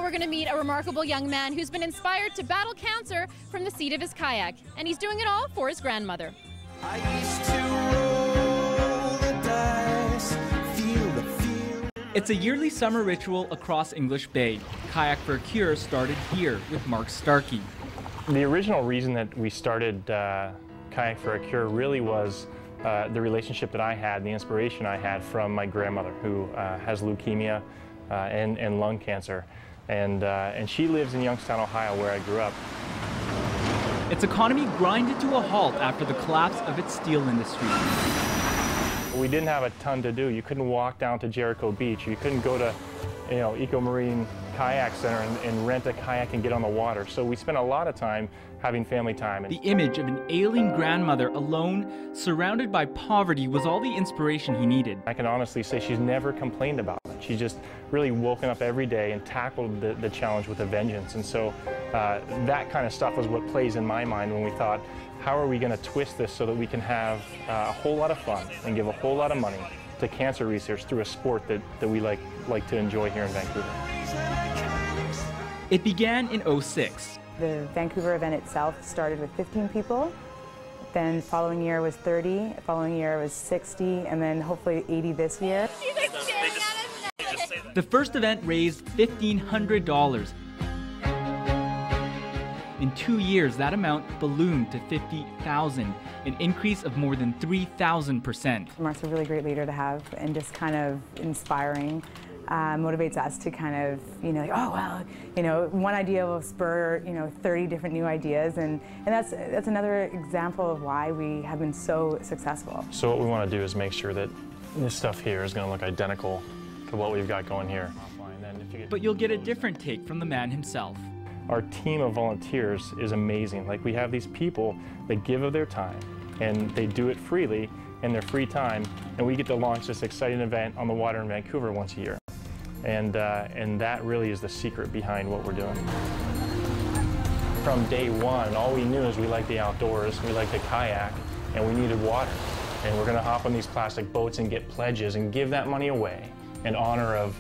we're going to meet a remarkable young man who's been inspired to battle cancer from the seat of his kayak. And he's doing it all for his grandmother. I used to roll the dice, feel the fear. It's a yearly summer ritual across English Bay. Kayak for a Cure started here with Mark Starkey. The original reason that we started Kayak for a Cure really was the relationship that I had, the inspiration I had from my grandmother, who has leukemia and lung cancer. And she lives in Youngstown, Ohio, where I grew up. Its economy grinded to a halt after the collapse of its steel industry. We didn't have a ton to do. You couldn't walk down to Jericho Beach. You couldn't go to, Eco Marine Kayak Center and rent a kayak and get on the water. So we spent a lot of time having family time. The image of an ailing grandmother alone, surrounded by poverty, was all the inspiration he needed. I can honestly say she's never complained about it. She's just really woken up every day and tackled the challenge with a vengeance. And so that kind of stuff was what plays in my mind when we thought, how are we going to twist this so that we can have a whole lot of fun and give a whole lot of money to cancer research through a sport that we like to enjoy here in Vancouver. It began in '06. The Vancouver event itself started with 15 people. Then following year was 30, following year was 60, and then hopefully 80 this year. The first event raised $1,500. In 2 years, that amount ballooned to $50,000, an increase of more than 3,000%. Mark's a really great leader to have, and just kind of inspiring. Motivates us to kind of, like, oh, well, one idea will spur, 30 different new ideas, and that's another example of why we have been so successful. So what we want to do is make sure that this stuff here is going to look identical to what we've got going here. But you'll get a different take from the man himself. Our team of volunteers is amazing. Like, we have these people that give of their time, and they do it freely in their free time, and we get to launch this exciting event on the water in Vancouver once a year. And that really is the secret behind what we're doing. From day one, all we knew is we liked the outdoors, we liked to kayak, and we needed water. And we're going to hop on these plastic boats and get pledges and give that money away in honor of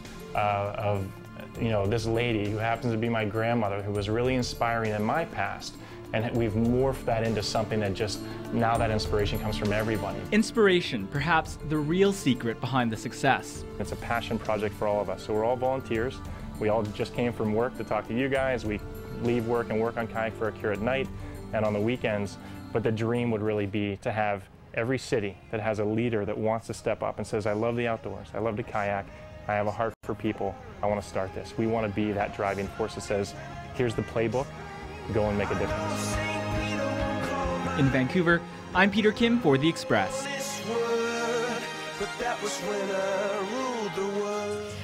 this lady who happens to be my grandmother, who was really inspiring in my past. And we've morphed that into something that just, now that inspiration comes from everybody. Inspiration, perhaps the real secret behind the success. It's a passion project for all of us. So we're all volunteers. We all just came from work to talk to you guys. We leave work and work on Kayak for a Cure at night and on the weekends. But the dream would really be to have every city that has a leader that wants to step up and says, I love the outdoors, I love to kayak, I have a heart for people, I want to start this. We want to be that driving force that says, here's the playbook, go and make a difference. In Vancouver, I'm Peter Kim for The Express.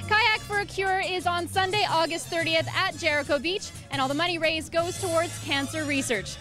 Kayak for a Cure is on Sunday, August 30th at Jericho Beach, and all the money raised goes towards cancer research.